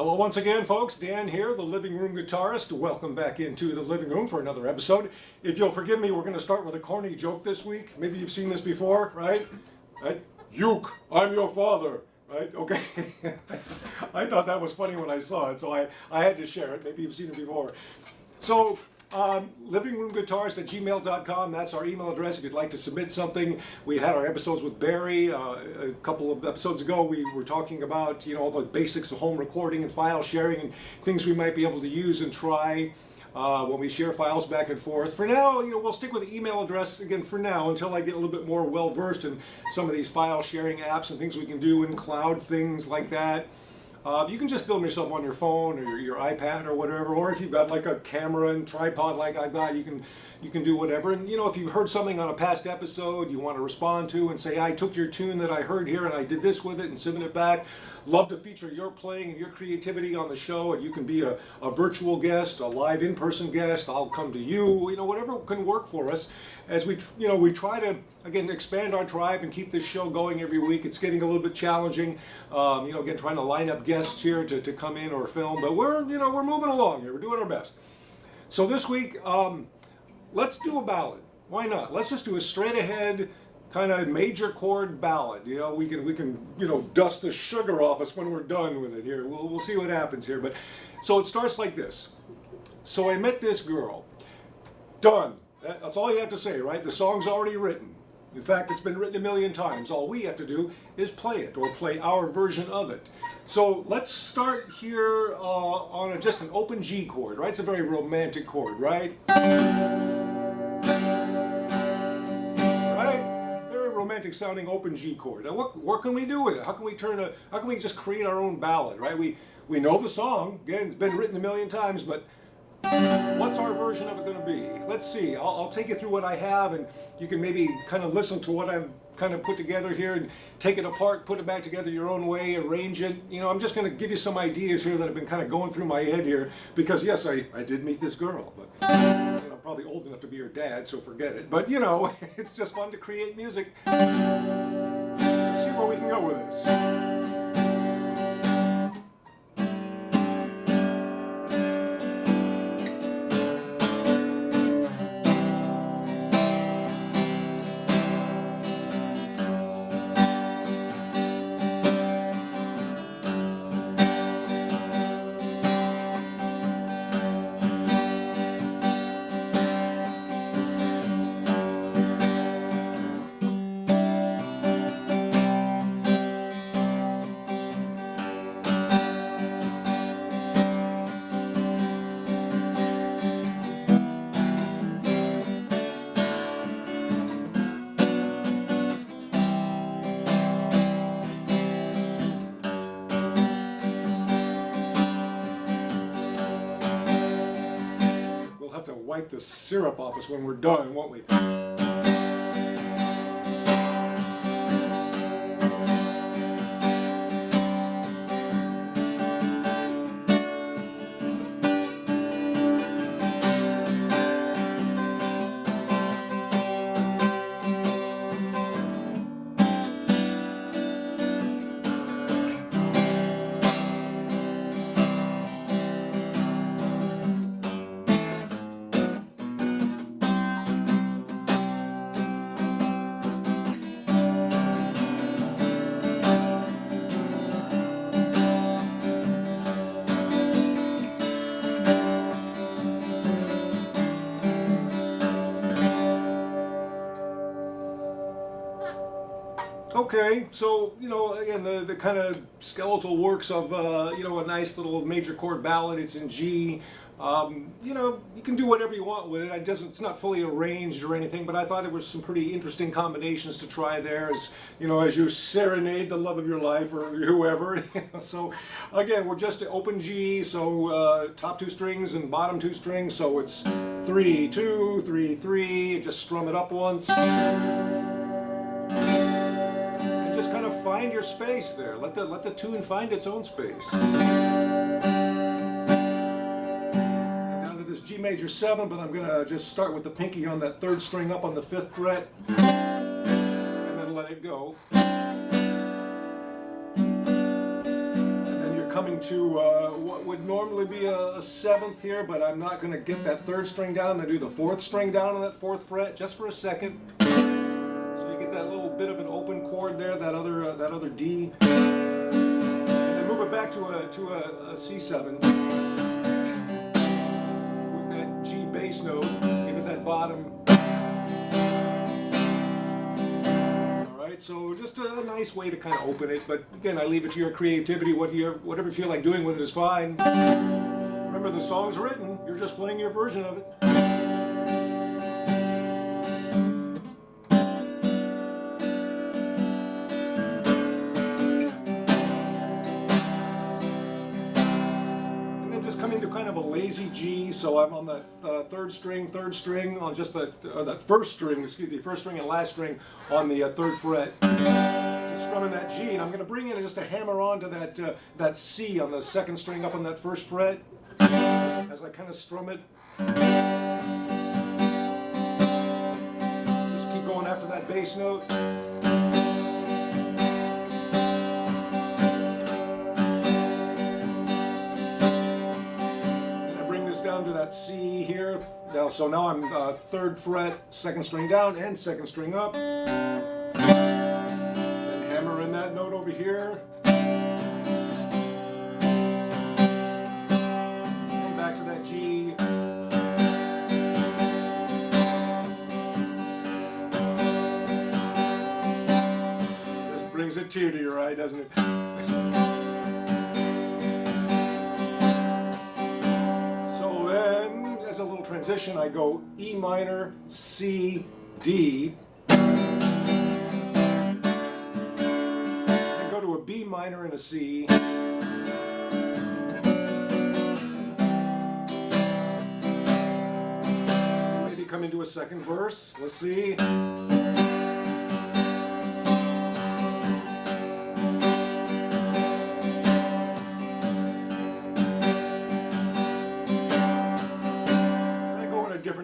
Hello once again, folks. Dan here, the Living Room Guitarist. Welcome back into the living room for another episode. If you'll forgive me, we're going to start with a corny joke this week. Maybe you've seen this before, right? Uke, I'm your father. Right? Okay. I thought that was funny when I saw it, so I had to share it. Maybe you've seen it before. So, livingroomguitarist@gmail.com. That's our email address if you'd like to submit something. We had our episodes with Barry a couple of episodes ago. We were talking about, all the basics of home recording and file sharing and things we might be able to use and try when we share files back and forth. For now, we'll stick with the email address again for now until I get a little bit more well versed in some of these file sharing apps and things we can do in cloud, things like that. You can just film yourself on your phone or your iPad or whatever, or if you've got like a camera and tripod like I've got, you can do whatever. And if you heard something on a past episode you want to respond to and say, I took your tune that I heard here and I did this with it and submit it back. Love to feature your playing and your creativity on the show, and you can be a virtual guest, a live in-person guest. I'll come to you, whatever can work for us as we try to, again, expand our tribe and keep this show going every week. It's getting a little bit challenging, again, trying to line up guests here to come in or film, but we're moving along here. We're doing our best. So this week, let's do a ballad. Why not? Let's just do a straight ahead kind of major chord ballad. We can dust the sugar off us when we're done with it here. We'll see what happens here. But so it starts like this. So I met this girl. Done. That's all you have to say, right? The song's already written. In fact, it's been written a million times. All we have to do is play it, or play our version of it. So let's start here on just an open G chord, right? It's a very romantic chord, right? Romantic sounding open G chord. Now what can we do with it? How can we just create our own ballad, right? We know the song, again, it's been written a million times, but what's our version of it going to be? Let's see. I'll take you through what I have, and you can maybe kind of listen to what I've kind of put together here and take it apart, put it back together your own way, arrange it. I'm just going to give you some ideas here that have been kind of going through my head here, because yes, I did meet this girl, but I'm probably old enough to be her dad, so forget it. But it's just fun to create music. Let's see where we can go with this. To wipe the syrup off us when we're done, won't we? Okay, so, again, the kind of skeletal works of, a nice little major chord ballad. It's in G. You can do whatever you want with it. It's not fully arranged or anything, but I thought it was some pretty interesting combinations to try there as you serenade the love of your life or whoever. So, again, we're just open G, so top two strings and bottom two strings, so it's 3, 2, 3, 3. Just strum it up once. Find your space there. Let the tune find its own space. And down to this G major 7, but I'm gonna just start with the pinky on that 3rd string up on the 5th fret, and then let it go. And then you're coming to what would normally be a seventh here, but I'm not going to get that third string down. I do the fourth string down on that fourth fret just for a second. So you get that little bit of an open chord there, that other D, and then move it back to a C7 with that G bass note. Give it that bottom. So just a nice way to kind of open it, but again, I leave it to your creativity. Whatever you feel like doing with it is fine. Remember, the song's written, you're just playing your version of it. And then just coming to kind of a lazy G, so I'm on that third string on just that first string, first string and last string on the third fret. Just strumming that G, and I'm going to bring in just a hammer onto that C on the second string up on that first fret as I kind of strum it. Just keep going after that bass note. Down to that C here. So now I'm third fret, second string down and second string up. Then hammer in that note over here. And back to that G. This brings a tear to your eye, doesn't it? As a little transition, I go E minor, C, D, and go to a B minor and a C, maybe come into a second verse. Let's see.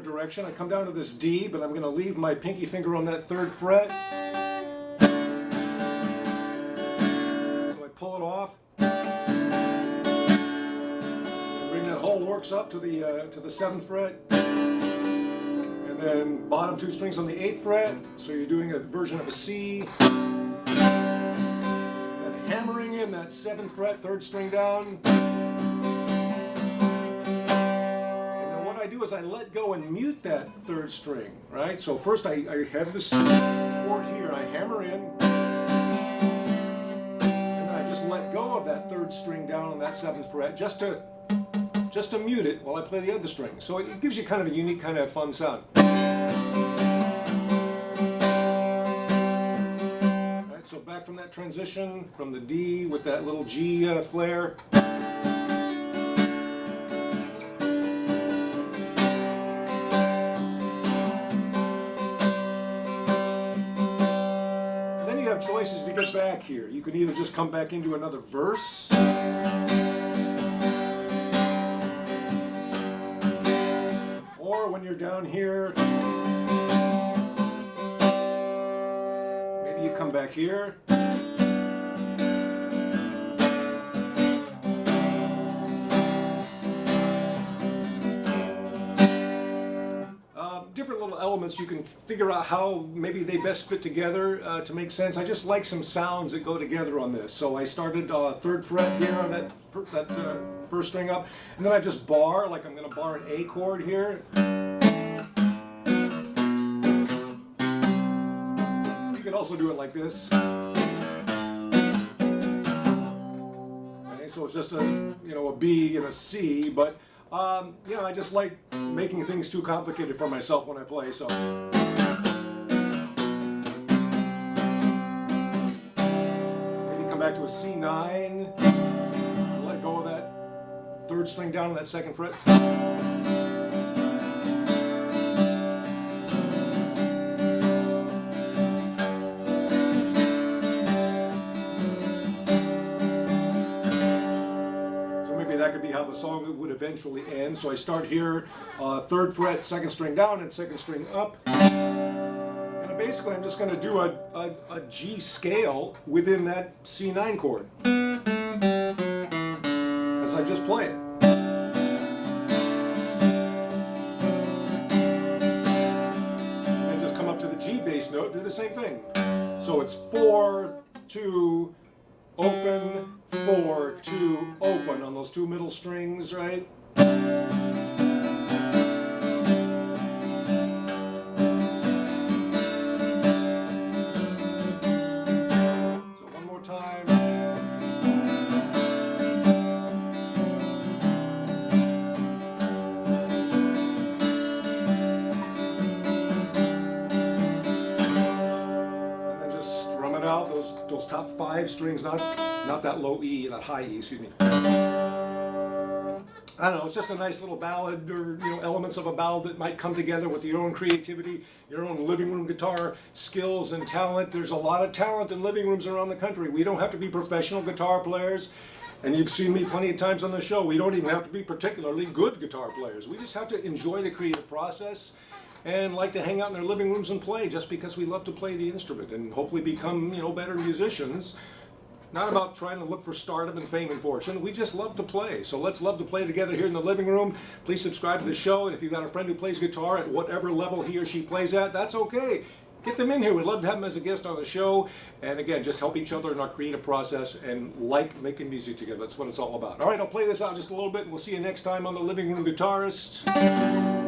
Direction. I come down to this D, but I'm going to leave my pinky finger on that third fret. So I pull it off. And bring that whole works up to the seventh fret. And then bottom two strings on the eighth fret. So you're doing a version of a C. Then hammering in that seventh fret, third string down. Is I let go and mute that third string, right? So first I have this chord here, I hammer in, and I just let go of that third string down on that seventh fret just to mute it while I play the other string. So it gives you kind of a unique, kind of fun sound. Right, so back from that transition, from the D with that little G flare. Choices to get back here. You can either just come back into another verse, or when you're down here, maybe you come back here. Different little elements, you can figure out how maybe they best fit together to make sense. I just like some sounds that go together on this. So I started third fret here on that first string up, and then I just bar, like I'm going to bar an A chord here. You could also do it like this. Okay, so it's just a B and a C, but I just like making things too complicated for myself when I play, so. Maybe come back to a C9, let go of that third string down on that second fret. That could be how the song would eventually end. So I start here, third fret, second string down and second string up. And basically I'm just going to do a G scale within that C9 chord. I just play it. And just come up to the G bass note, do the same thing. So it's 4, 2, open, 4, 2, open on those 2 middle strings, right? Out those top 5 strings, not that low E, that high E, excuse me. I don't know, it's just a nice little ballad, or elements of a ballad that might come together with your own creativity, your own living room guitar skills and talent. There's a lot of talent in living rooms around the country. We don't have to be professional guitar players, and you've seen me plenty of times on the show. We don't even have to be particularly good guitar players. We just have to enjoy the creative process and like to hang out in our living rooms and play, just because we love to play the instrument and hopefully become, better musicians. Not about trying to look for stardom and fame and fortune. We just love to play. So let's love to play together here in the living room. Please subscribe to the show, and if you've got a friend who plays guitar at whatever level he or she plays at, that's okay. Get them in here. We'd love to have them as a guest on the show. And again, just help each other in our creative process and like making music together. That's what it's all about. All right, I'll play this out just a little bit, and we'll see you next time on the Living Room Guitarist.